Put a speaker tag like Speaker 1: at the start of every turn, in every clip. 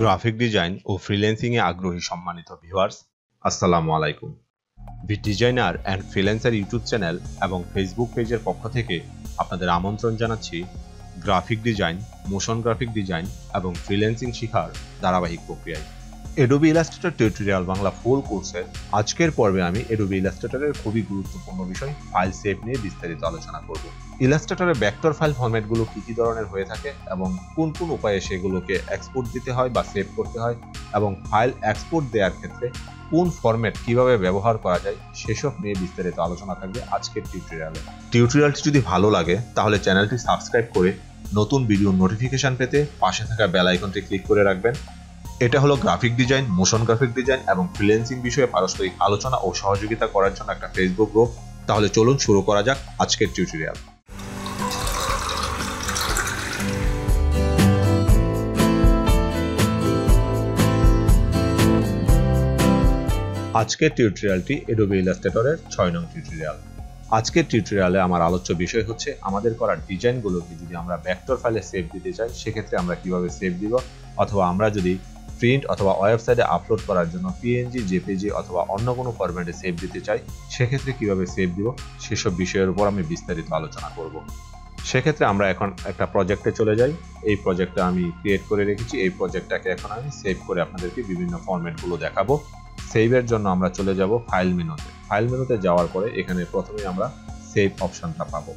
Speaker 1: Graphic design ও freelancing এ আগ্রহী সম্মানিত viewers, আসসালামু আলাইকুম। Designer and freelancer YouTube channel এবং ফেসবুক পেজের পক্ষ থেকে আপনাদের আমন্ত্রণ জানাচ্ছি graphic design, motion graphic design এবং ফ্রিল্যান্সিং শেখার ধারাবাহিক প্রক্রিয়ায়। অ্যাডোবি ইলাস্ট্রেটর টিউটোরিয়াল বাংলা ফুল কোর্সের আজকের পর্বে আমি অ্যাডোবি ইলাস্ট্রেটরের খুবই গুরুত্বপূর্ণ বিষয় ফাইল সেভ নিয়ে বিস্তারিত আলোচনা করব। ইলাস্ট্রেটরের ভেক্টর ফাইল ফরম্যাটগুলো কি কি ধরনের হয়ে থাকে এবং কোন কোন উপায়ে সেগুলোকে এক্সপোর্ট দিতে হয় বা সেভ করতে হয় এবং ফাইল এক্সপোর্ট দেওয়ার ক্ষেত্রে কোন ফরম্যাট কিভাবে ব্যবহার করা যায় সেসব নিয়ে বিস্তারিত আলোচনা থাকবে আজকের টিউটোরিয়ালে। টিউটোরিয়ালটি যদি ভালো লাগে তাহলে চ্যানেলটি সাবস্ক্রাইব করে নতুন ভিডিও নোটিফিকেশন পেতে পাশে থাকা বেল আইকনটি ক্লিক করে রাখবেন। এটা হলো graphic design, motion graphic design এবং ফ্রিল্যান্সিং বিষয়ে পারস্পরিক আলোচনা ও সহযোগিতা করার জন্য একটা ফেসবুক গ্রুপ। তাহলে চলুন শুরু করা যাক আজকের টিউটোরিয়াল। আজকের টিউটোরিয়ালটি অ্যাডোবি ইলাস্ট্রেটরের 6 নং টিউটোরিয়াল। আজকের টিউটোরিয়ালে আমার আলোচ্য বিষয় হচ্ছে আমাদের করা ডিজাইনগুলোকে যদি আমরা ভেক্টর ফাইলে সেভ দিতে চাই সেক্ষেত্রে আমরা কিভাবে সেভ দিব, অথবা আমরা যদি প্রিন্ট অথবা ওয়েবসাইটে আপলোড করার জন্য পিএনজি, জেপিজি অথবা অন্য কোনো ফরম্যাটে সেভ দিতে চাই সেক্ষেত্রে কিভাবে সেভ দিব সেসব বিষয়ের উপর আমি বিস্তারিত আলোচনা করব। সেক্ষেত্রে আমরা এখন একটা প্রজেক্টে চলে যাই। এই প্রজেক্টটা আমি ক্রিয়েট করে রেখেছি। এই প্রজেক্টটাকে এখন আমি সেভ করে আপনাদেরকে বিভিন্ন ফরম্যাটগুলো দেখাবো। সেভের জন্য আমরা চলে যাব ফাইল মেনুতে। ফাইল মেনুতে যাওয়ার পরে এখানে প্রথমে আমরা সেভ অপশনটা পাবো।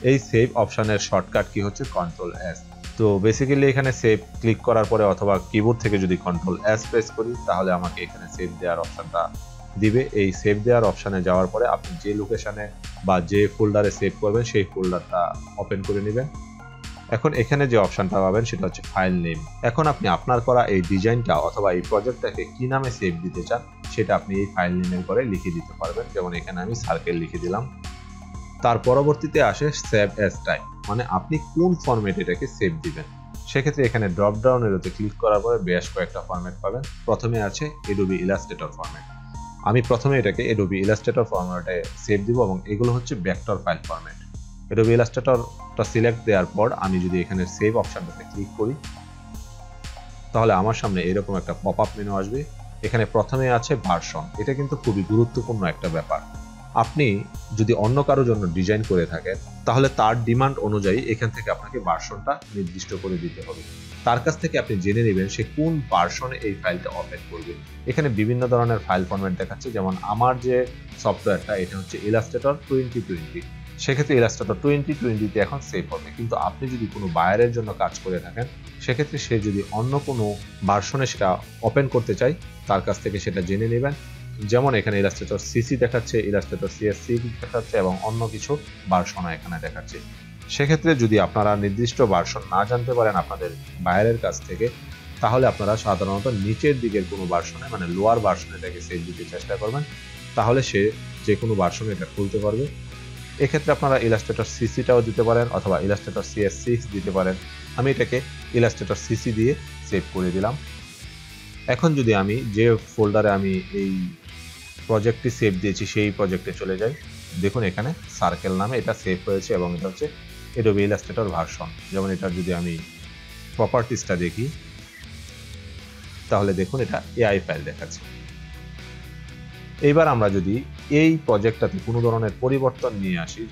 Speaker 1: এই সেভ অপশনের শর্টকাট কি হচ্ছে কন্ট্রোল-S। তো বেসিক্যালি এখানে সেভ ক্লিক করার পরে অথবা কিবোর্ড থেকে যদি কন্ট্রোল-S প্রেস করি তাহলে আমাকে এখানে সেভ দেওয়ার অপশনটা দিবে। এই সেভ দেওয়ার অপশনে যাওয়ার পরে আপনি যে লোকেশনে বা যে ফোল্ডারে সেভ করবেন সেই ফোল্ডারটা ওপেন করে নেবেন। এখন এখানে যে অপশনটা পাবেন সেটা হচ্ছে ফাইল নেম। এখন আপনি আপনার করা এই ডিজাইনটা অথবা এই প্রজেক্টটাকে কি নামে সেভ দিতে চান সেটা আপনি এই ফাইল নেমের পরে লিখে দিতে পারবেন। যেমন এখানে আমি সার্কেল লিখে দিলাম। তার পরবর্তীতে আসে সেভ অ্যাজ টাইপ, মানে আপনি কোন ফরম্যাটে এটাকে সেভ দিবেন। সেক্ষেত্রে এখানে ড্রপ ডাউন এরোতে ক্লিক করার পরে বেশ কয়েকটা ফরম্যাট পাবেন। প্রথমে আছে অ্যাডোবি ইলাস্ট্রেটর ফরম্যাট। আমি প্রথমে এটাকে অ্যাডোবি ইলাস্ট্রেটর ফরম্যাটে সেভ দিব এবং এগুলো হচ্ছে ভেক্টর ফাইল ফরম্যাট। অ্যাডোবি ইলাস্ট্রেটরটা সিলেক্ট দেওয়ার পর আমি যদি এখানে সেভ অপশনটাতে ক্লিক করি তাহলে আমার সামনে এরকম একটা পপ আপ মেনু আসবে। এখানে প্রথমে আছে ভার্সন। এটা কিন্তু খুবই গুরুত্বপূর্ণ একটা ব্যাপার। আপনি যদি অন্য কারোর জন্য ডিজাইন করে থাকেন তাহলে তার ডিমান্ড অনুযায়ী এখান থেকে আপনাকে ভার্সনটা নির্দিষ্ট করে দিতে হবে। তার কাছ থেকে আপনি জেনে নেবেন সে কোন ভার্সনে এই ফাইলটা ওপেন করবে। এখানে বিভিন্ন ধরনের ফাইল ফরম্যাট দেখাচ্ছে। যেমন আমার যে সফটওয়্যারটা এটা হচ্ছে ইলাস্ট্রেটর 2020। সেক্ষেত্রে ইলাস্ট্রেটর 2020 এখন সেভ হবে। কিন্তু আপনি যদি কোনো বায়ারের জন্য কাজ করে থাকেন সেক্ষেত্রে সে যদি অন্য কোনো ভার্সনে সেটা ওপেন করতে চায় তার কাছ থেকে সেটা জেনে নেবেন। যেমন এখানে ইলাস্ট্রেটর সিসি দেখাচ্ছে, ইলাস্ট্রেটর সিএসসি দেখাচ্ছে এবং অন্য কিছু ভার্সন এখানে দেখাচ্ছে। সেক্ষেত্রে যদি আপনারা নির্দিষ্ট ভার্সন না জানতে পারেন আপনাদের বায়ারের কাছ থেকে তাহলে আপনারা সাধারণত নিচের দিকের কোনো ভার্সনে মানে লোয়ার ভার্সনে এটাকে সেভ দিতে চেষ্টা করবেন, তাহলে সে যে কোনো ভার্সনে এটা খুলতে পারবে। এক্ষেত্রে আপনারা ইলাস্ট্রেটর সিসিটাও দিতে পারেন অথবা ইলাস্ট্রেটর সিএস6 দিতে পারেন। আমি এটাকে ইলাস্ট্রেটর সিসি দিয়ে সেভ করে দিলাম। এখন যদি আমি যে ফোল্ডারে আমি এই প্রজেক্টটি সেভ দিয়েছি সেই প্রজেক্টে চলে যাই, দেখুন এখানে সার্কেল নামে এটা সেভ হয়েছে এবং এটা হচ্ছে অ্যাডোবি ইলাস্ট্রেটর ভার্সন। যেমন এটা যদি আমি প্রপার্টিসটা দেখি তাহলে দেখুন এটা এআই ফাইল দেখাচ্ছে। এইবার আমরা যদি এই প্রজেক্টটাতে কোনো ধরনের পরিবর্তন নিয়ে আসি,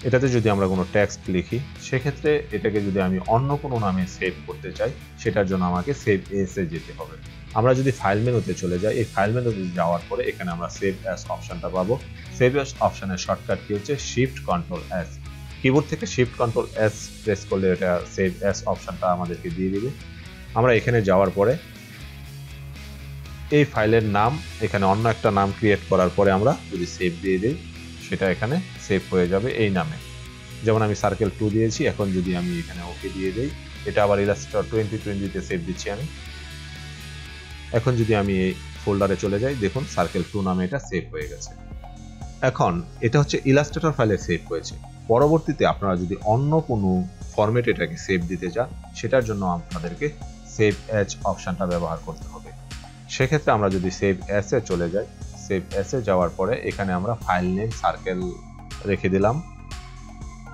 Speaker 1: এটাতে যদি আমরা কোনো টেক্সট লিখি সেক্ষেত্রে এটাকে যদি আমি অন্য কোনো নামে সেভ করতে চাই সেটার জন্য আমাকে সেভ এসে যেতে হবে। আমরা যদি ফাইল মেনুতে চলে যাই, এই ফাইল মেনুতে যাওয়ার পরে এখানে আমরা সেভ অ্যাজ অপশনটা পাবো। সেভ অ্যাজ অপশনের শর্টকাট কি হচ্ছে শিফট কন্ট্রোল-S। কিবোর্ড থেকে শিফট কন্ট্রোল-S প্রেস করলে এটা সেভ অ্যাজ অপশনটা আমাদেরকে দিয়ে দিবে। আমরা এখানে যাওয়ার পরে এই ফাইলের নাম এখানে অন্য একটা নাম ক্রিয়েট করার পরে আমরা যদি সেভ দিয়ে দিই সেটা এখানে সেভ হয়ে যাবে এই নামে। যেমন আমি সার্কেল 2 দিয়েছি। এখন যদি আমি এখানে ওকে দিয়ে দিই এটা আবার ইলাস্ট্রেটর 2020 তে সেভ দিচ্ছি আমি। এখন যদি আমি এই ফোল্ডারে চলে যাই দেখুন সার্কেল 2 নামে এটা সেভ হয়ে গেছে। এখন এটা হচ্ছে ইলাস্ট্রেটর ফাইলে সেভ হয়েছে। পরবর্তীতে আপনারা যদি অন্য কোনো ফরম্যাটে এটাকে সেভ দিতে চান সেটার জন্য আপনাদেরকে সেভ অ্যাজ অপশনটা ব্যবহার করতে হবে। সেক্ষেত্রে আমরা যদি সেভ অ্যাসে চলে যাই, সেভ অ্যাসে যাওয়ার পরে এখানে আমরা ফাইল নেম সার্কেল রেখে দিলাম।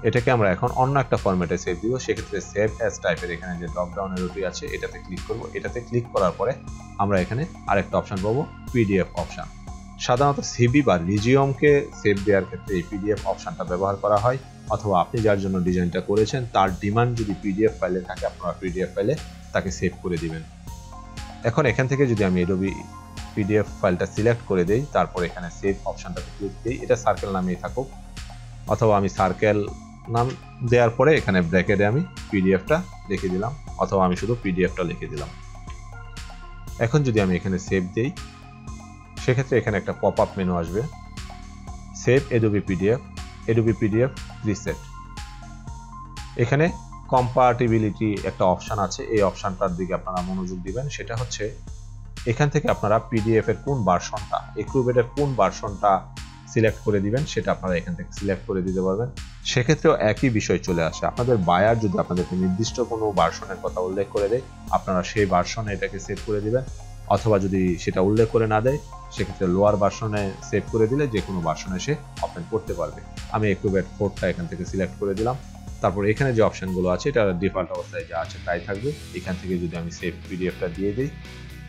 Speaker 1: এটাকে আমরা এখন অন্য একটা ফরম্যাটে সেভ দিব। সেক্ষেত্রে সেভ অ্যাজ টাইপের এখানে যে ড্রপ ডাউন এরোটি আছে এটাতে ক্লিক করব। এটাতে ক্লিক করার পরে আমরা এখানে আরেকটা অপশন পাবো, পিডিএফ অপশন। সাধারণত সিভি বা রিজিওমকে সেভ দেওয়ার ক্ষেত্রে এই পিডিএফ অপশনটা ব্যবহার করা হয়, অথবা আপনি যার জন্য ডিজাইনটা করেছেন তার ডিমান্ড যদি পিডিএফ ফাইলে থাকে আপনারা পিডিএফ ফাইলে তাকে সেভ করে দিবেন। এখন এখান থেকে যদি আমি অ্যাডোবি পিডিএফ ফাইলটা সিলেক্ট করে দেই, তারপর এখানে সেভ অপশনটাতে ক্লিক দিই, এটা সার্কেল নামেই থাকুক, অথবা আমি সার্কেল নাম দেওয়ার পরে এখানে ব্র্যাকেটে আমি পিডিএফটা লিখে দিলাম, অথবা আমি শুধু পিডিএফটা লিখে দিলাম। এখন যদি আমি এখানে সেভ দেই, সেক্ষেত্রে এখানে একটা পপ আপ মেনু আসবে, সেভ অ্যাডোবি পিডিএফ প্রিসেট। এখানে কম্পাটিবিলিটি একটা অপশন আছে, এই অপশনটার দিকে আপনারা মনোযোগ দিবেন। সেটা হচ্ছে এখান থেকে আপনারা পিডিএফ এর কোন ভার্সনটা, এক্রুবেটের কোন ভার্সনটা সিলেক্ট করে দিবেন সেটা আপনারা এখান থেকে সিলেক্ট করে দিতে পারবেন। সেক্ষেত্রেও একই বিষয় চলে আসে, আপনাদের বায়ার যদি আপনাদেরকে নির্দিষ্ট কোনো ভার্সনের কথা উল্লেখ করে দেয় আপনারা সেই ভার্সনে এটাকে সেভ করে দিবেন, অথবা যদি সেটা উল্লেখ করে না দেয় সেক্ষেত্রে লোয়ার ভার্সনে সেভ করে দিলে যে কোনো ভার্সনে সে ওপেন করতে পারবে। আমি এক্রুবেট 4টা এখান থেকে সিলেক্ট করে দিলাম। তারপর এখানে যে অপশনগুলো আছে এটা ডিফল্ট অবস্থায় যা আছে তাই থাকবে। এখান থেকে যদি আমি সেভ পিডিএফটা দিয়ে দিই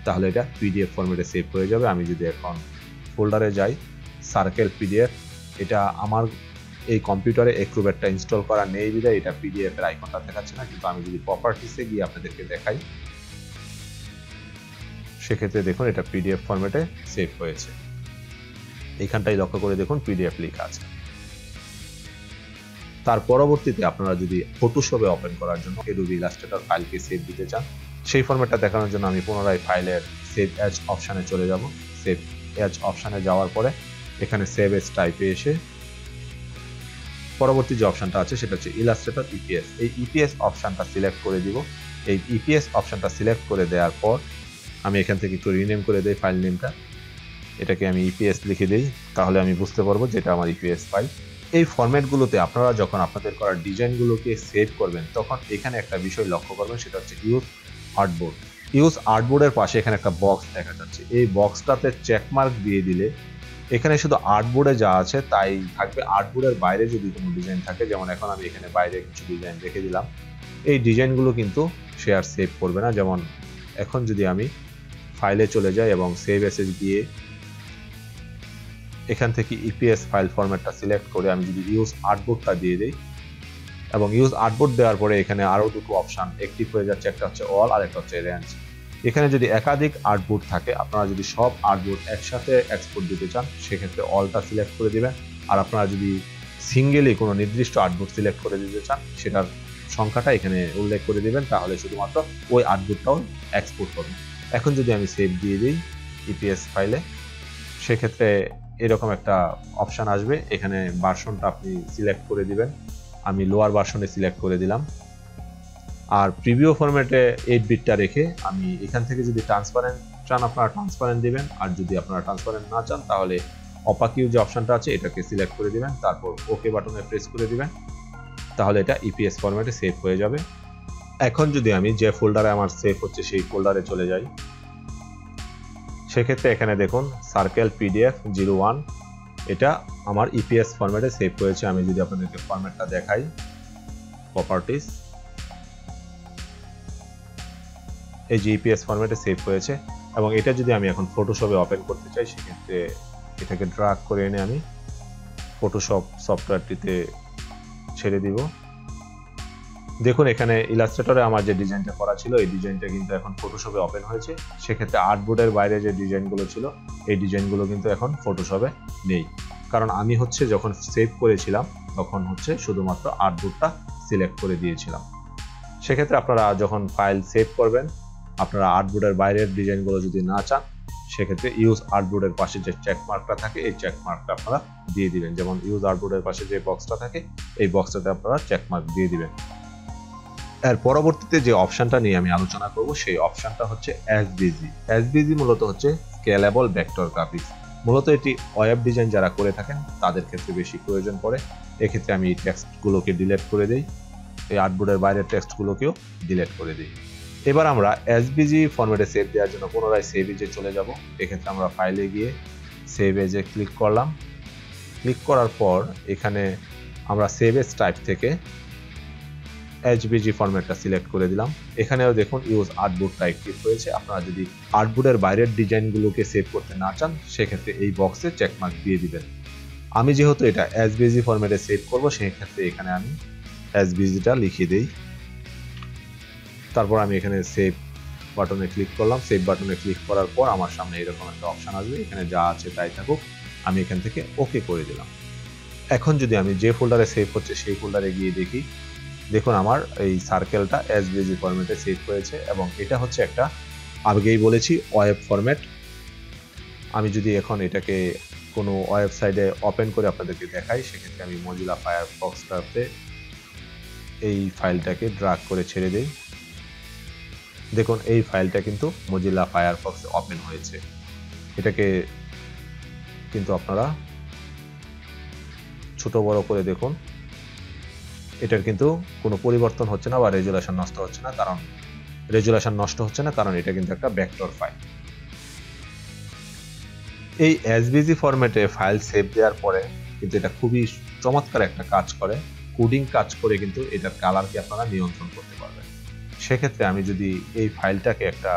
Speaker 1: তাহলে এটা পিডিএফ ফরম্যাটে সেভ হয়ে যাবে। আমি যদি এখন ফোল্ডারে যাই, সার্কেল পিডিএফ, এটা আমার এই কম্পিউটারে এক্রুবেটটা ইনস্টল করা নেই বিধায় এটা পিডিএফ এর আইকনটা দেখাচ্ছে না, কিন্তু আমি যদি প্রপার্টিসে গিয়ে আপনাদেরকে দেখাই সেক্ষেত্রে দেখুন এটা পিডিএফ ফরম্যাটে সেভ হয়েছে। এইখানটাই লক্ষ্য করে দেখুন পিডিএফ লেখা আছে। তার পরবর্তীতে আপনারা যদি ফটোশপে ওপেন করার জন্য অ্যাডোবি ইলাস্ট্রেটর ফাইলকে সেভ দিতে চান, সেই ফরম্যাটটা দেখানোর জন্য আমি পুনরায় ফাইলের সেভ অ্যাজ অপশানে চলে যাব। সেভ অ্যাজ অপশানে যাওয়ার পরে এখানে সেভ এজ টাইপে এসে পরবর্তী যে অপশানটা আছে সেটা হচ্ছে ইলাস্ট্রেটর ইপিএস। এই ইপিএস অপশানটা সিলেক্ট করে দিব। এই ইপিএস অপশানটা সিলেক্ট করে দেওয়ার পর আমি এখান থেকে একটু রিনেম করে দেই ফাইল নেমটা, এটাকে আমি ইপিএস লিখে দিই, তাহলে আমি বুঝতে পারবো যেটা আমার ইপিএস ফাইল। এই ফরম্যাটগুলোতে আপনারা যখন আপনাদের করা ডিজাইনগুলোকে সেভ করবেন তখন এখানে একটা বিষয় লক্ষ্য করবেন, সেটা হচ্ছে ইউজ আর্টবোর্ড। ইউজ আর্টবোর্ডের পাশে এখানে একটা বক্স দেখা যাচ্ছে, এই বক্সটাতে চেকমার্ক দিয়ে দিলে এখানে শুধু আর্টবোর্ডে যা আছে তাই থাকবে। আর্টবোর্ডের বাইরে যদি কোনো ডিজাইন থাকে, যেমন এখন আমি এখানে বাইরে কিছু ডিজাইন রেখে দিলাম, এই ডিজাইনগুলো কিন্তু সে আর সেভ করবে না। যেমন এখন যদি আমি ফাইলে চলে যাই এবং সেভ এসএস গিয়ে এখান থেকে ইপিএস ফাইল ফরম্যাটটা সিলেক্ট করে আমি যদি ইউজ আর্টবোর্ডটা দিয়ে দিই এবং ইউজ আর্টবোর্ড দেওয়ার পরে এখানে আরও দুটো অপশান অ্যাক্টিভ হয়ে যাচ্ছে, একটা হচ্ছে অল আর একটা হচ্ছে রেঞ্জ। এখানে যদি একাধিক আর্টবোর্ড থাকে, আপনারা যদি সব আর্টবোর্ড একসাথে এক্সপোর্ট দিতে চান সেক্ষেত্রে অলটা সিলেক্ট করে দিবেন, আর আপনারা যদি সিঙ্গেলি কোনো নির্দিষ্ট আর্টবোর্ড সিলেক্ট করে দিতে চান সেটার সংখ্যাটা এখানে উল্লেখ করে দিবেন, তাহলে শুধুমাত্র ওই আর্টবোর্ডটাও এক্সপোর্ট করবেন। এখন যদি আমি সেভ দিয়ে দিই ইপিএস ফাইলে, সেক্ষেত্রে এরকম একটা অপশান আসবে, এখানে ভার্সনটা আপনি সিলেক্ট করে দিবেন। আমি লোয়ার ভার্সনে সিলেক্ট করে দিলাম। আর প্রিভিউ ফরম্যাটে 8 বিটটা রেখে আমি এখান থেকে যদি ট্রান্সপারেন্ট চান আপনারা ট্রান্সপারেন্ট দিবেন, আর যদি আপনারা ট্রান্সপারেন্ট না চান তাহলে অপাকিউ যে অপশনটা আছে এটাকে সিলেক্ট করে দিবেন, তারপর ওকে বাটনে প্রেস করে দিবেন, তাহলে এটা ইপিএস ফরম্যাটে সেভ হয়ে যাবে। এখন যদি আমি যে ফোল্ডারে আমার সেভ হচ্ছে সেই ফোল্ডারে চলে যাই, সেক্ষেত্রে এখানে দেখুন সার্কেল পিডিএফ 01, এটা আমার ইপিএস ফরম্যাটে সেভ হয়েছে। আমি যদি আপনাদেরকে ফরম্যাটটা দেখাই, প্রপার্টিস, এই যে ইপিএস ফরম্যাটে সেভ হয়েছে। এবং এটা যদি আমি এখন ফটোশপে ওপেন করতে চাই সেক্ষেত্রে এটাকে ড্র্যাগ করে এনে আমি ফটোশপ সফটওয়্যারটিতে ছেড়ে দিব। দেখুন এখানে ইলাস্ট্রেটরে আমার যে ডিজাইনটা করা ছিল এই ডিজাইনটা কিন্তু এখন ফটোশপে ওপেন হয়েছে। সেক্ষেত্রে আর্টবোর্ডের বাইরে যে ডিজাইনগুলো ছিল এই ডিজাইনগুলো কিন্তু এখন ফটোশপে নেই, কারণ আমি হচ্ছে যখন সেভ করেছিলাম তখন হচ্ছে শুধুমাত্র আর্টবোর্ডটা সিলেক্ট করে দিয়েছিলাম। সেক্ষেত্রে আপনারা যখন ফাইল সেভ করবেন, আপনারা আর্টবোর্ডের বাইরের ডিজাইনগুলো যদি না চান সেক্ষেত্রে ইউজ আর্টবোর্ডের পাশে যে চেকমার্কটা থাকে এই চেকমার্কটা আপনারা দিয়ে দিবেন। যেমন ইউজ আর্টবোর্ডের পাশে যে বক্সটা থাকে এই বক্সটাতে আপনারা চেকমার্ক দিয়ে দিবেন। এর পরবর্তীতে যে অপশনটা নিয়ে আমি আলোচনা করব সেই অপশনটা হচ্ছে এসভিজি। এসভিজি মূলত হচ্ছে স্কেলেবল ভেক্টর গ্রাফিক্স। মূলত এটি ওয়েব ডিজাইন যারা করে থাকেন তাদের ক্ষেত্রে বেশি প্রয়োজন পড়ে। এক্ষেত্রে আমি এই টেক্সটগুলোকে ডিলিট করে দিই, এই আর্টবোর্ডের বাইরের টেক্সটগুলোকেও ডিলিট করে দিই। এবার আমরা এসভিজি ফরম্যাটে সেভ দেওয়ার জন্য পুনরায় সেভ এজে চলে যাব। এক্ষেত্রে আমরা ফাইলে গিয়ে সেভ এজে ক্লিক করলাম। ক্লিক করার পর এখানে আমরা সেভ এস টাইপ থেকে HBG ফরম্যাটটা সিলেক্ট করে দিলাম। এখানেও দেখুন ইউজ আর্টবোর্ড টাইপ ক্লিক হয়েছে। আপনারা যদি আর্টবোর্ডের বাইরের ডিজাইনগুলোকে সেভ করতে না চান সেক্ষেত্রে এই বক্সে চেকমার্ক দিয়ে দিবেন। আমি যেহেতু এটা SVG ফরম্যাটে সেভ করব সেই ক্ষেত্রে এখানে আমি SVGটা লিখে দেই। তারপর আমি এখানে সেভ বাটনে ক্লিক করলাম। সেভ বাটনে ক্লিক করার পর আমার সামনে এরকম একটা অপশন আসবে, এখানে যা আছে তাই থাকুক, আমি এখান থেকে ওকে করে দিলাম। এখন যদি আমি যে ফোল্ডারে সেভ হচ্ছে সেই ফোল্ডারে গিয়ে দেখি, দেখুন আমার এই সার্কেলটা SVG ফরম্যাটে সেভ হয়েছে এবং এটা হচ্ছে একটা, আগেই বলেছি, ওয়েব ফরম্যাট। আমি যদি এখন এটাকে কোনো ওয়েবসাইটে ওপেন করে আপনাদেরকে দেখাই সেক্ষেত্রে আমি মজিলা ফায়ারফক্সটাতে এই ফাইলটাকে ড্র্যাগ করে ছেড়ে দেই। দেখুন এই ফাইলটা কিন্তু মজিলা ফায়ারফক্সে ওপেন হয়েছে। এটাকে কিন্তু আপনারা ছোট বড় করে দেখুন, এটার কিন্তু কোনো পরিবর্তন হচ্ছে না বা রেজুলেশন নষ্ট হচ্ছে না, কারণ এটা কিন্তু একটা ভেক্টর ফাইল। এই SVG ফরম্যাটে ফাইল সেভ দেওয়ার পরে কিন্তু এটা খুবই চমৎকার একটা কাজ করে, কোডিং কাজ করে কিন্তু এটার কালারকে আপনারা নিয়ন্ত্রণ করতে পারবেন। সেক্ষেত্রে আমি যদি এই ফাইলটাকে একটা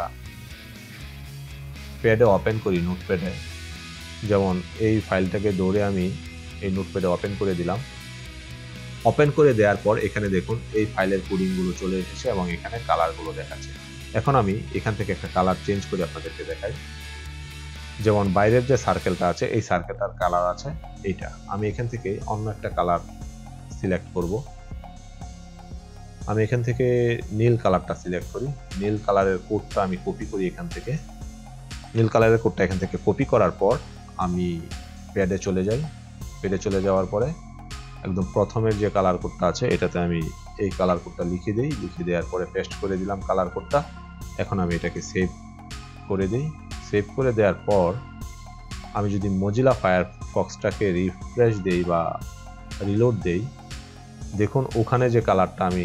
Speaker 1: প্যাডে ওপেন করি, নোটপ্যাডে, যেমন এই ফাইলটাকে দৌড়ে আমি এই নোটপ্যাডে ওপেন করে দিলাম। ওপেন করে দেওয়ার পর এখানে দেখুন এই ফাইলের কোডিংগুলো চলে এসেছে এবং এখানে কালারগুলো দেখাচ্ছে। এখন আমি এখান থেকে একটা কালার চেঞ্জ করে আপনাদেরকে দেখাই। যেমন বাইরের যে সার্কেলটা আছে এই সার্কেলটার কালার আছে এইটা, আমি এখান থেকে অন্য একটা কালার সিলেক্ট করব। আমি এখান থেকে নীল কালারটা সিলেক্ট করি। নীল কালারের কোডটা আমি কপি করি এখান থেকে। নীল কালারের কোডটা এখান থেকে কপি করার পর আমি প্যাডে চলে যাই। প্যাডে চলে যাওয়ার পরে একদম প্রথমের যে কালার কোডটা আছে এটাতে আমি এই কালার কোডটা লিখে দিই। লিখে দেওয়ার পরে পেস্ট করে দিলাম কালার কোডটা। এখন আমি এটাকে সেভ করে দিই। সেভ করে দেওয়ার পর আমি যদি মজিলা ফায়ারফক্সটাকে রিফ্রেশ দেই বা রিলোড দেই, দেখুন ওখানে যে কালারটা আমি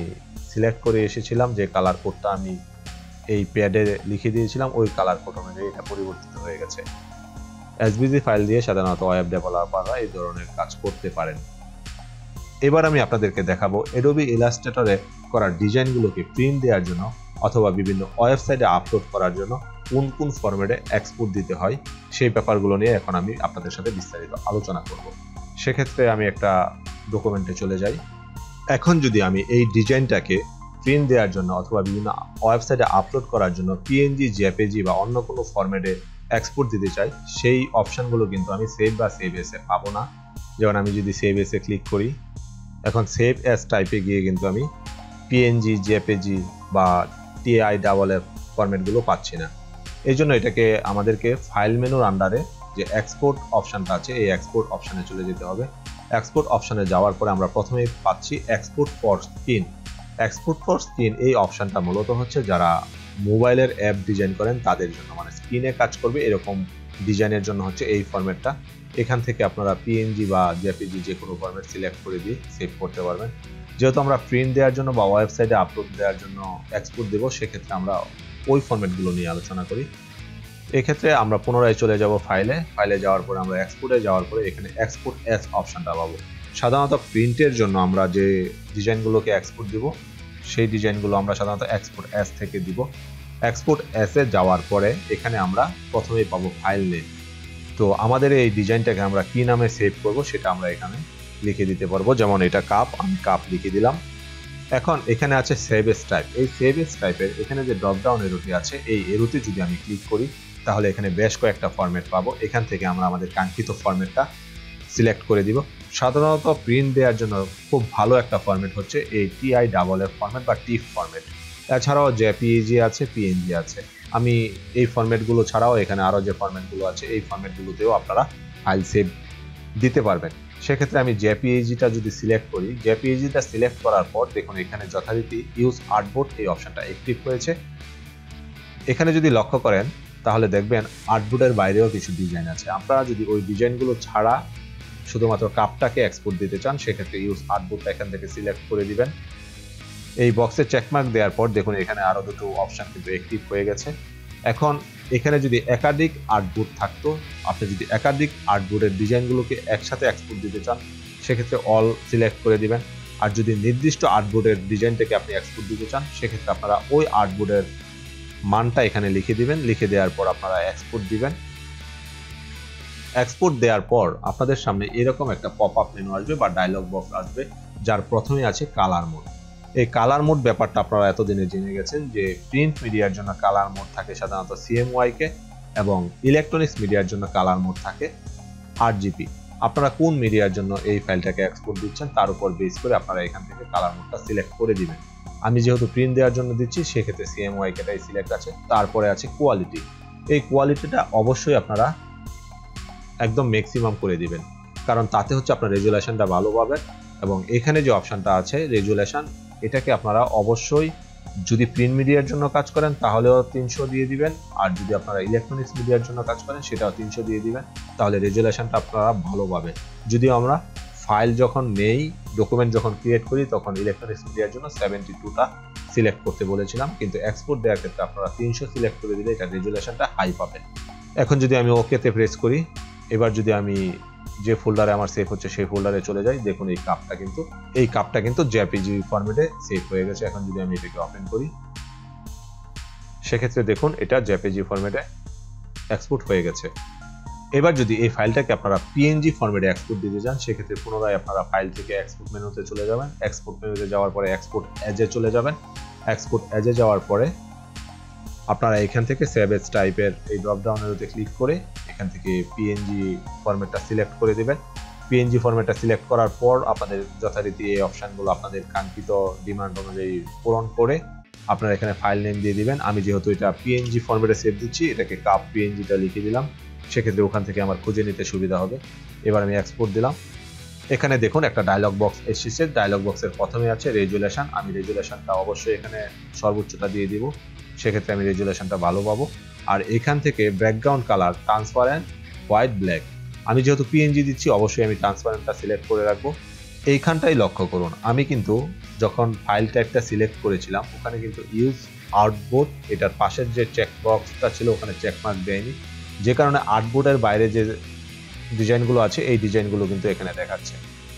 Speaker 1: সিলেক্ট করে এসেছিলাম, যে কালার কোডটা আমি এই প্যাডে লিখে দিয়েছিলাম, ওই কালার কোড অনুযায়ী এটা পরিবর্তিত হয়ে গেছে। SVG ফাইল দিয়ে সাধারণত ওয়েব ডেভেলপাররা এই ধরনের কাজ করতে পারেন। এবার আমি আপনাদেরকে দেখাবো অ্যাডোবি ইলাস্ট্রেটরে করা ডিজাইনগুলোকে প্রিন্ট দেওয়ার জন্য অথবা বিভিন্ন ওয়েবসাইটে আপলোড করার জন্য কোন কোন ফরম্যাটে এক্সপোর্ট দিতে হয় সেই ব্যাপারগুলো নিয়ে এখন আমি আপনাদের সাথে বিস্তারিত আলোচনা করব। সেক্ষেত্রে আমি একটা ডকুমেন্টে চলে যাই। এখন যদি আমি এই ডিজাইনটাকে প্রিন্ট দেওয়ার জন্য অথবা বিভিন্ন ওয়েবসাইটে আপলোড করার জন্য PNG, JPG বা অন্য কোনো ফরম্যাটে এক্সপোর্ট দিতে চাই, সেই অপশনগুলো কিন্তু আমি সেভ বা সেভ এসে পাবো না। যেমন আমি যদি সেভ এসে ক্লিক করি, এখন সেভ এস টাইপে গিয়ে কিন্তু আমি PNG, JPG বা TIFF ফরম্যাটগুলো পাচ্ছি না। এই জন্য এটাকে আমাদেরকে ফাইল মেনুর আন্ডারে যে এক্সপোর্ট অপশনটা আছে এই এক্সপোর্ট অপশনে চলে যেতে হবে। এক্সপোর্ট অপশনে যাওয়ার পরে আমরা প্রথমেই পাচ্ছি export for screen. Export for screen এই অপশনটা মূলত হচ্ছে যারা মোবাইলের অ্যাপ ডিজাইন করেন তাদের জন্য, মানে স্ক্রিনে কাজ করবে এরকম ডিজাইনের জন্য হচ্ছে এই ফরম্যাটটা। এখান থেকে আপনারা PNG বা JPG যে কোনো ফরম্যাট সিলেক্ট করে দিয়ে সেভ করতে পারবেন। যেহেতু আমরা প্রিন্ট দেওয়ার জন্য বা ওয়েবসাইটে আপলোড দেওয়ার জন্য এক্সপোর্ট দেবো, সেক্ষেত্রে আমরা ওই ফরম্যাটগুলো নিয়ে আলোচনা করি। এক্ষেত্রে আমরা পুনরায় চলে যাব ফাইলে যাওয়ার পরে আমরা এক্সপোর্টে যাওয়ার পরে এখানে এক্সপোর্ট এস অপশনটা পাবো। সাধারণত প্রিন্টের জন্য আমরা যে ডিজাইনগুলোকে এক্সপোর্ট দিব সেই ডিজাইনগুলো আমরা সাধারণত এক্সপোর্ট এস থেকে দিব। এক্সপোর্ট এসে যাওয়ার পরে এখানে আমরা প্রথমেই পাবো ফাইল নেম। তো আমাদের এই ডিজাইনটাকে আমরা কি নামে সেভ করব সেটা আমরা এখানে লিখে দিতে পারবো। যেমন এটা কাপ, আমি কাপ লিখে দিলাম। এখন এখানে আছে সেভ এস টাইপ। এই সেভ এস টাইপের এখানে যে ড্রপ ডাউন এরোটি আছে এই এরোতে যদি আমি ক্লিক করি তাহলে এখানে বেশ কয়েকটা ফরম্যাট পাবো। এখান থেকে আমরা আমাদের কাঙ্ক্ষিত ফরম্যাটটা সিলেক্ট করে দিব। সাধারণত প্রিন্ট দেওয়ার জন্য খুব ভালো একটা ফরম্যাট হচ্ছে এই TIFF ফরম্যাট বা TIFF ফরম্যাট। এছাড়াও JPEG আছে, PNG আছে। আমি এই ফরম্যাটগুলো ছাড়াও এখানে আরও যে ফরম্যাটগুলো আছে এই ফরম্যাটগুলোতেও আপনারা ফাইল সেভ দিতে পারবেন। সেক্ষেত্রে আমি JPEGটা যদি সিলেক্ট করি, JPEGটা সিলেক্ট করার পর দেখুন এখানে যথারীতি ইউজ আর্টবোর্ড এই অপশনটা অ্যাক্টিভ হয়েছে। এখানে যদি লক্ষ্য করেন তাহলে দেখবেন আর্টবোর্ডের বাইরেও কিছু ডিজাইন আছে। আপনারা যদি ওই ডিজাইনগুলো ছাড়া শুধুমাত্র কাপটাকে এক্সপোর্ট দিতে চান সেক্ষেত্রে ইউজ আর্টবোর্ডটা এখান থেকে সিলেক্ট করে দিবেন। এই বক্সে চেকমার্ক দেওয়ার পর দেখুন এখানে আরো দুটো অপশন কিন্তু অ্যাক্টিভ হয়ে গেছে। এখন এখানে যদি একাধিক আর্টবোর্ড থাকতো, আপনি যদি একাধিক আর্টবোর্ডের ডিজাইনগুলোকে একসাথে এক্সপোর্ট দিতে চান সেক্ষেত্রে অল সিলেক্ট করে দিবেন। আর যদি নির্দিষ্ট আর্টবোর্ডের ডিজাইনটাকে আপনি এক্সপোর্ট দিতে চান সেক্ষেত্রে আপনারা ওই আর্টবোর্ডের মানটা এখানে লিখে দিবেন। লিখে দেওয়ার পর আপনারা এক্সপোর্ট দিবেন। এক্সপোর্ট দেওয়ার পর আপনাদের সামনে এরকম একটা পপ আপ মেনু আসবে বা ডায়লগ বক্স আসবে, যার প্রথমে আছে কালার মোড। এই কালার মোড ব্যাপারটা আপনারা এতদিনে জেনে গেছেন যে প্রিন্ট মিডিয়ার জন্য কালার মোড থাকে সাধারণত CMYK এবং ইলেকট্রনিক্স মিডিয়ার জন্য কালার মোড থাকে RGB। আপনারা কোন মিডিয়ার জন্য এই ফাইলটাকে এক্সপোর্ট দিচ্ছেন তার উপর বেস করে আপনারা এখান থেকে কালার মোডটা সিলেক্ট করে দিবেন। আমি যেহেতু প্রিন্ট দেওয়ার জন্য দিচ্ছি সেক্ষেত্রে CMYKটাই সিলেক্ট আছে। তারপরে আছে কোয়ালিটি। এই কোয়ালিটিটা অবশ্যই আপনারা একদম ম্যাক্সিমাম করে দিবেন, কারণ তাতে হচ্ছে আপনার রেজুলেশনটা ভালো পাবেন। এবং এখানে যে অপশনটা আছে রেজুলেশন, এটাকে আপনারা অবশ্যই যদি প্রিন্ট মিডিয়ার জন্য কাজ করেন তাহলেও 300 দিয়ে দিবেন, আর যদি আপনারা ইলেকট্রনিক্স মিডিয়ার জন্য কাজ করেন সেটাও 300 দিয়ে দিবেন, তাহলে রেজুলেশনটা আপনারা ভালো পাবেন। যদিও আমরা ফাইল যখন নেই, ডকুমেন্ট যখন ক্রিয়েট করি তখন ইলেকট্রনিক্স মিডিয়ার জন্য 72টা সিলেক্ট করতে বলেছিলাম, কিন্তু এক্সপোর্ট দেওয়ার ক্ষেত্রে আপনারা 300 সিলেক্ট করে দিলে এটা রেজুলেশনটা হাই পাবেন। এখন যদি আমি ওকেতে প্রেস করি, এবার যদি আমি যে ফোল্ডারে আমার সেভ হচ্ছে সেই ফোল্ডারে চলে যাই, দেখুন এই কাপটা কিন্তু জেপিজি ফরম্যাটে সেভ হয়ে গেছে। এখন যদি আমি এটাকে ওপেন করি সেক্ষেত্রে দেখুন এটা জেপিজি ফরম্যাটে এক্সপোর্ট হয়ে গেছে। এবার যদি এই ফাইলটাকে আপনারা PNG ফরম্যাটে এক্সপোর্ট দিতে চান সেক্ষেত্রে পুনরায় আপনারা ফাইল থেকে এক্সপোর্ট মেনুতে চলে যাবেন। এক্সপোর্ট মেনুতে যাওয়ার পরে এক্সপোর্ট অ্যাজে চলে যাবেন। এক্সপোর্ট অ্যাজে যাওয়ার পরে আপনারা এখান থেকে সেভ এজ টাইপের এই ড্রপ ডাউনের উপরে ক্লিক করে এখান থেকে PNG ফরম্যাটটা সিলেক্ট করে দিবেন। PNG ফরম্যাটটা সিলেক্ট করার পর আপনাদের যথারীতি এই অপশনগুলো আপনাদের কাঙ্ক্ষিত ডিমান্ড অনুযায়ী পূরণ করে আপনারা এখানে ফাইল নেম দিয়ে দিবেন। আমি যেহেতু এটা PNG ফরম্যাটে সেভ দিচ্ছি, এটাকে কাপ PNGটা লিখে দিলাম, সেক্ষেত্রে ওখান থেকে আমার খুঁজে নিতে সুবিধা হবে। এবার আমি এক্সপোর্ট দিলাম। এখানে দেখুন একটা ডায়লগ বক্স এসেছে। ডায়লগ বক্সের প্রথমে আছে রেজুলেশন। আমি রেজুলেশনটা অবশ্যই এখানে সর্বোচ্চটা দিয়ে দিব, সেক্ষেত্রে আমি রেজুলেশনটা ভালো পাবো। আর এখান থেকে background colour transparent white black, আমি যেহেতু PNG দিচ্ছি অবশ্যই আমি ট্রান্সপারেন্টটা সিলেক্ট করে রাখবো। এইখানটাই লক্ষ্য করুন, আমি কিন্তু যখন ফাইল টাইপটা সিলেক্ট করেছিলাম ওখানে কিন্তু ইউজ আউটবোর্ড এটার পাশের যে চেক বক্সটা ছিল ওখানে চেকমার্ক দেয়নি, যে কারণে আউটবোর্ডের বাইরে যে ডিজাইনগুলো আছে এই ডিজাইনগুলো কিন্তু এখানে দেখাচ্ছে।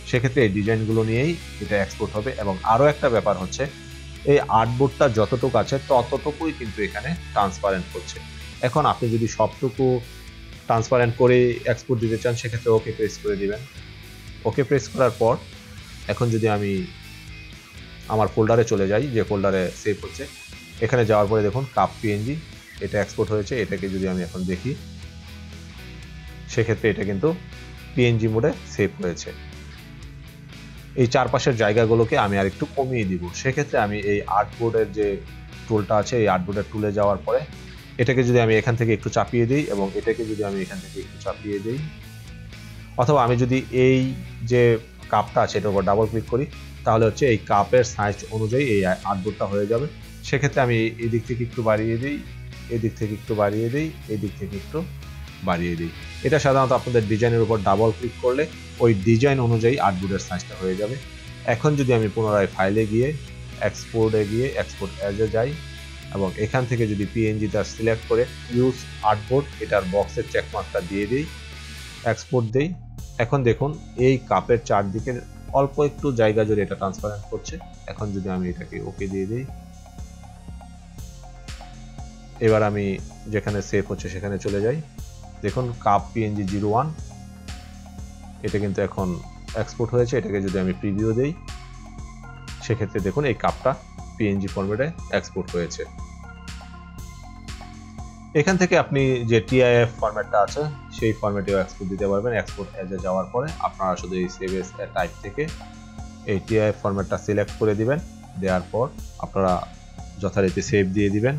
Speaker 1: সেক্ষেত্রে এই ডিজাইনগুলো নিয়েই এটা এক্সপোর্ট হবে। এবং আরও একটা ব্যাপার হচ্ছে, এই আর্টবোর্ডটা যতটুকু আছে ততটুকুই কিন্তু এখানে ট্রান্সপারেন্ট হচ্ছে। এখন আপনি যদি সবটুকু ট্রান্সপারেন্ট করে এক্সপোর্ট দিতে চান সেক্ষেত্রে ওকে প্রেস করে দিবেন। ওকে প্রেস করার পর এখন যদি আমি আমার ফোল্ডারে চলে যাই, যে ফোল্ডারে সেভ হচ্ছে, এখানে যাওয়ার পরে দেখুন কাপ PNG এটা এক্সপোর্ট হয়েছে। এটাকে যদি আমি এখন দেখি সেক্ষেত্রে এটা কিন্তু PNG মোডে সেভ হয়েছে। এই চারপাশের জায়গাগুলোকে আমি আর একটু কমিয়ে দিব। সেক্ষেত্রে আমি এই আর্টবোর্ডের যে টুলটা আছে এই আর্টবোর্ডের টুলে যাওয়ার পরে এটাকে যদি আমি এখান থেকে একটু চাপিয়ে দিই এবং এটাকে যদি আমি এখান থেকে একটু চাপিয়ে দিই, অথবা আমি যদি এই যে কাপটা আছে এটার উপর ডাবল ক্লিক করি তাহলে হচ্ছে এই কাপের সাইজ অনুযায়ী এই আর্টবোর্ডটা হয়ে যাবে। সেক্ষেত্রে আমি এই দিক থেকে একটু বাড়িয়ে দিই, এই দিক থেকে একটু বাড়িয়ে দিই, এই দিক থেকে একটু বাড়িয়ে দিই। এটা সাধারণত আপনাদের ডিজাইনের উপর ডাবল ক্লিক করলে ওই ডিজাইন অনুযায়ী আর্টবোর্ডের সাইজটা হয়ে যাবে। এখন যদি আমি পুনরায় ফাইলে গিয়ে এক্সপোর্টে গিয়ে এক্সপোর্ট অ্যাজে যাই এবং এখান থেকে যদি PNGটা সিলেক্ট করে ইউজ আর্টবোর্ড এটার বক্সের চেকমার্কটা দিয়ে দিই, এক্সপোর্ট দেই, এখন দেখুন এই কাপের চারদিকে অল্প একটু জায়গা জুড়ে এটা ট্রান্সপারেন্ট করছে। এখন যদি আমি এটাকে ওকে দিয়ে দিই, এবার আমি যেখানে সেভ হচ্ছে সেখানে চলে যাই, দেখুন কাপ PNG 01 এটা কিন্তু এখন এক্সপোর্ট হয়েছে। এটাকে যদি আমি প্রিভিউ দেই সেক্ষেত্রে দেখুন এই কাপটা PNG ফরম্যাটে এক্সপোর্ট হয়েছে। এখান থেকে আপনি যে TIF ফরম্যাটটা আছে সেই ফরম্যাটেও এক্সপোর্ট দিতে পারবেন। এক্সপোর্ট অ্যাজে যাওয়ার পরে আপনারা শুধু এই সেভ এজ টাইপ থেকে এই TIF ফরম্যাটটা সিলেক্ট করে দিবেন। দেওয়ার পর আপনারা যথারীতি সেভ দিয়ে দিবেন।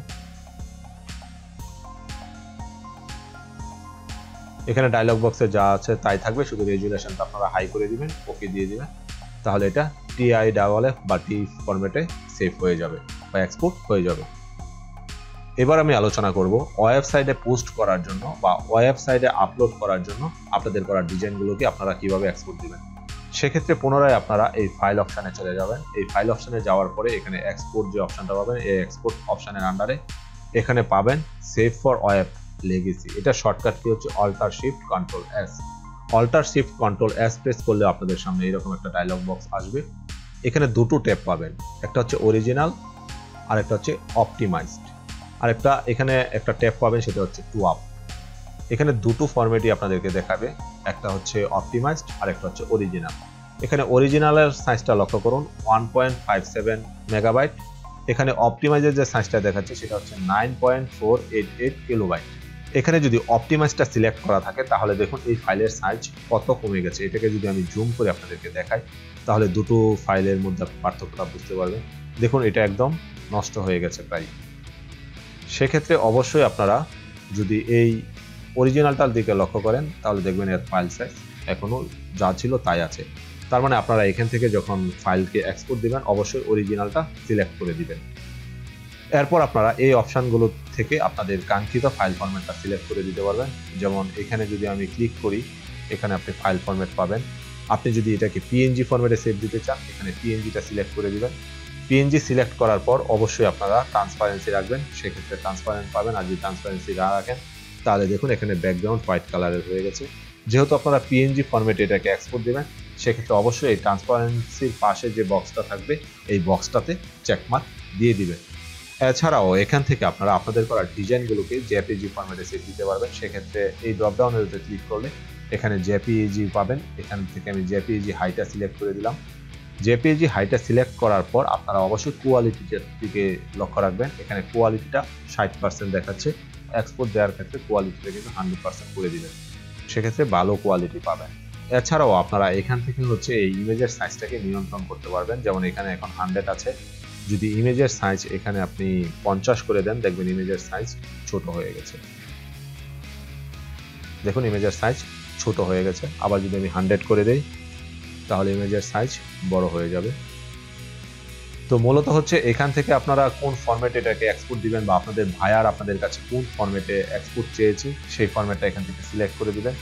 Speaker 1: এখানে ডায়লগ বক্সে যা আছে তাই থাকবে, শুধু রেজুলেশনটা আপনারা হাই করে দিবেন, ওকে দিয়ে দিবেন, তাহলে এটা TIF বা T ফরম্যাটে সেভ হয়ে যাবে বা এক্সপোর্ট হয়ে যাবে। এবার আমি আলোচনা করব ওয়েবসাইটে পোস্ট করার জন্য বা ওয়েবসাইটে আপলোড করার জন্য আপনাদের করা ডিজাইনগুলোকে আপনারা কিভাবে এক্সপোর্ট দিবেন। সেক্ষেত্রে পুনরায় আপনারা এই ফাইল অপশানে চলে যাবেন। এই ফাইল অপশানে যাওয়ার পরে এখানে এক্সপোর্ট যে অপশানটা পাবেন এই এক্সপোর্ট অপশানের আন্ডারে এখানে পাবেন সেভ ফর ওয়েব লেগেসি। এটা শর্টকাট কি হচ্ছে alt shift control S। Alt shift control S press করলে আপনাদের সামনে এরকম একটা ডায়লগ বক্স আসবে। এখানে দুটো ট্যাব পাবেন, একটা হচ্ছে অরিজিনাল আর একটা হচ্ছে অপটিমাইজড। আর এখানে একটা ট্যাব পাবেন, সেটা হচ্ছে টু আপ। এখানে দুটো ফরম্যাটই আপনাদেরকে দেখাবে, একটা হচ্ছে অপটিমাইজড আর একটা হচ্ছে অরিজিনাল। এখানে অরিজিনালের সাইজটা লক্ষ্য করুন 1.57 মেগাবাইট। এখানে অপটিমাইজের যে সাইজটা দেখাচ্ছে সেটা হচ্ছে 9.488 কিলোবাইট। এখানে যদি অপটিমাইজটা সিলেক্ট করা থাকে তাহলে দেখুন এই ফাইলের সাইজ কত কমে গেছে। এটাকে যদি আমি জুম করে আপনাদেরকে দেখাই তাহলে দুটো ফাইলের মধ্যে পার্থক্যটা বুঝতে পারবেন। দেখুন এটা একদম নষ্ট হয়ে গেছে প্রায়। সেক্ষেত্রে অবশ্যই আপনারা যদি এই অরিজিনালটার দিকে লক্ষ্য করেন তাহলে দেখবেন এর ফাইল সাইজ এখনো যা ছিল তাই আছে। তার মানে আপনারা এখান থেকে যখন ফাইলকে এক্সপোর্ট দিবেন অবশ্যই অরিজিনালটা সিলেক্ট করে দিবেন। এরপর আপনারা এই অপশনগুলো থেকে আপনাদের কাঙ্ক্ষিত ফাইল ফরম্যাটটা সিলেক্ট করে দিতে পারবেন। যেমন এখানে যদি আমি ক্লিক করি, এখানে আপনি ফাইল ফরম্যাট পাবেন। আপনি যদি এটাকে পিএনজি ফরম্যাটে সেভ দিতে চান, এখানে পিএনজিটা সিলেক্ট করে দিবেন। পিএনজি সিলেক্ট করার পর অবশ্যই আপনারা ট্রান্সপারেন্সি রাখবেন, সেক্ষেত্রে ট্রান্সপারেন্ট পাবেন। আর যদি ট্রান্সপারেন্সি না রাখেন তাহলে দেখুন এখানে ব্যাকগ্রাউন্ড হোয়াইট কালারের হয়ে গেছে। যেহেতু আপনারা পিএনজি ফরম্যাটে এটাকে এক্সপোর্ট দেবেন, সেক্ষেত্রে অবশ্যই এই ট্রান্সপারেন্সির পাশে যে বক্সটা থাকবে এই বক্সটাতে চেকমার্ক দিয়ে দিবেন। এছাড়াও এখান থেকে আপনারা আপনাদের করা ডিজাইনগুলোকে জেপিজি ফরম্যাটে সেভ দিতে পারবেন। সেক্ষেত্রে এই ড্রপডাউনের উপরে ক্লিক করলে এখানে জেপিজি পাবেন। এখান থেকে আমি জেপিজি হাইটা সিলেক্ট করে দিলাম। জেপিজি হাইটা সিলেক্ট করার পর আপনারা অবশ্যই কোয়ালিটির দিকে লক্ষ্য রাখবেন। এখানে কোয়ালিটিটা 60% দেখাচ্ছে, এক্সপোর্ট দেওয়ার ক্ষেত্রে কোয়ালিটিটা কিন্তু 100% করে দিবেন, সেক্ষেত্রে ভালো কোয়ালিটি পাবেন। এছাড়াও আপনারা এখান থেকে হচ্ছে এই ইমেজের সাইজটাকে নিয়ন্ত্রণ করতে পারবেন। যেমন এখানে এখন 100 আছে, যদি ইমেজের সাইজ এখানে আপনি 50 করে দেন দেখবেন ইমেজের সাইজ ছোট হয়ে গেছে। দেখুন ইমেজের সাইজ ছোট হয়ে গেছে। আবার যদি আমি 100 করে দেই তাহলে ইমেজের সাইজ বড় হয়ে যাবে। তো মূলত হচ্ছে এখান থেকে আপনারা কোন ফরম্যাটে এটাকে এক্সপোর্ট দিবেন বা আপনাদের ভায়ার আপনাদের কাছে কোন ফরম্যাটে এক্সপোর্ট চেয়েছে সেই ফরম্যাটটা এখান থেকে সিলেক্ট করে দিবেন।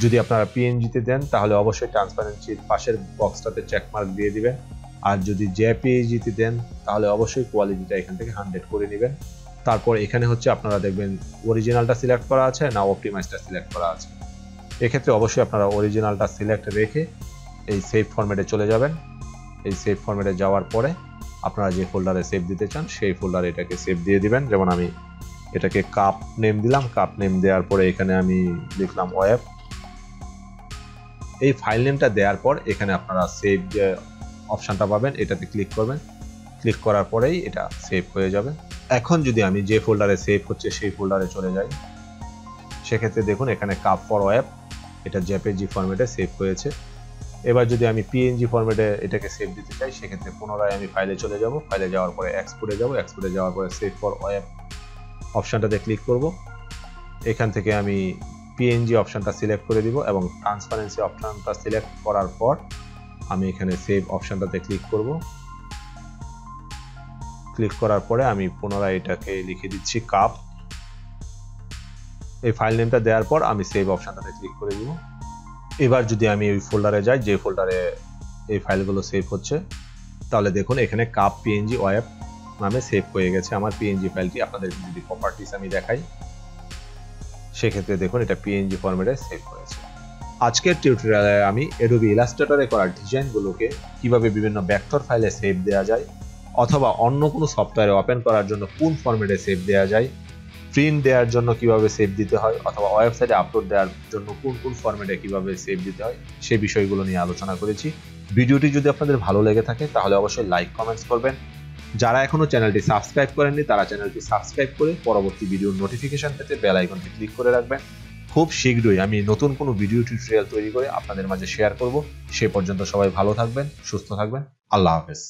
Speaker 1: যদি আপনারা পিএনজিতে দেন তাহলে অবশ্যই ট্রান্সপারেন্সির পাশের বক্সটাতে চেকমার্ক দিয়ে দিবেন। আর যদি জেপিইজিতে দেন তাহলে অবশ্যই কোয়ালিটিটা এখান থেকে 100 করে নেবেন। তারপর এখানে হচ্ছে আপনারা দেখবেন অরিজিনালটা সিলেক্ট করা আছে না অপটিমাইজটা সিলেক্ট করা আছে। এক্ষেত্রে অবশ্যই আপনারা অরিজিনালটা সিলেক্ট রেখে এই সেভ ফরম্যাটে চলে যাবেন। এই সেভ ফরম্যাটে যাওয়ার পরে আপনারা যে ফোল্ডারে সেভ দিতে চান সেই ফোল্ডারে এটাকে সেভ দিয়ে দিবেন। যেমন আমি এটাকে কাপ নেম দিলাম। কাপ নেম দেওয়ার পরে এখানে আমি লিখলাম ওয়েব। এই ফাইল নেমটা দেওয়ার পর এখানে আপনারা সেভ যে অপশনটা পাবেন এটাতে ক্লিক করবেন। ক্লিক করার পরেই এটা সেভ হয়ে যাবে। এখন যদি আমি যে ফোল্ডারে সেভ হচ্ছে সেই ফোল্ডারে চলে যাই, সেক্ষেত্রে দেখুন এখানে কাপ ফর ওয়েব এটা জেপিজি ফরম্যাটে সেভ হয়েছে। এবার যদি আমি পিএনজি ফরম্যাটে এটাকে সেভ দিতে চাই, সেক্ষেত্রে পুনরায় আমি ফাইলে চলে যাব। ফাইলে যাওয়ার পরে এক্সপোর্টে যাব। এক্সপোর্টে যাওয়ার পরে সেভ ফর ওয়েব অপশনটাতে ক্লিক করব। এখান থেকে আমি পিএনজি অপশনটা সিলেক্ট করে দিব এবং ট্রান্সপারেন্সি অপশনটা সিলেক্ট করার পর আমি এখানে সেভ অপশনটাতে ক্লিক করব। ক্লিক করার পরে আমি পুনরায় এটাকে লিখে দিচ্ছি কাপ। এই ফাইল নেমটা দেওয়ার পর আমি সেভ অপশনটাতে ক্লিক করে দিব। এবার যদি আমি ওই ফোল্ডারে যাই যে ফোল্ডারে এই ফাইলগুলো সেভ হচ্ছে, তাহলে দেখুন এখানে কাপ পিএনজি ওয়েব নামে সেভ হয়ে গেছে আমার পিএনজি ফাইলটি। আপনাদের যদি প্রপার্টিস আমি দেখাই, সেক্ষেত্রে দেখুন এটা পিএনজি ফরম্যাটে সেভ হয়েছে। আজকের টিউটোরিয়ালে আমি অ্যাডোবি ইলাস্ট্রেটরে করা ডিজাইনগুলোকে কিভাবে বিভিন্ন ভেক্টর ফাইলে সেভ দেওয়া যায়, অথবা অন্য কোনো সফটওয়্যারে ওপেন করার জন্য কোন ফরম্যাটে সেভ দেওয়া যায়, প্রিন্ট দেওয়ার জন্য কিভাবে সেভ দিতে হয়, অথবা ওয়েবসাইটে আপলোড দেওয়ার জন্য কোন কোন ফরম্যাটে কিভাবে সেভ দিতে হয় সেই বিষয়গুলো নিয়ে আলোচনা করেছি। ভিডিওটি যদি আপনাদের ভালো লেগে থাকে তাহলে অবশ্যই লাইক কমেন্টস করবেন। যারা এখনো চ্যানেলটি সাবস্ক্রাইব করেননি তারা চ্যানেলটি সাবস্ক্রাইব করে পরবর্তী ভিডিওর নোটিফিকেশন পেতে বেল আইকনটি ক্লিক করে রাখবেন। খুব শীঘ্রই আমি নতুন কোনো ভিডিও টিউটোরিয়াল তৈরি করে আপনাদের মাঝে শেয়ার করব। সে পর্যন্ত সবাই ভালো থাকবেন, সুস্থ থাকবেন। আল্লাহ হাফেজ।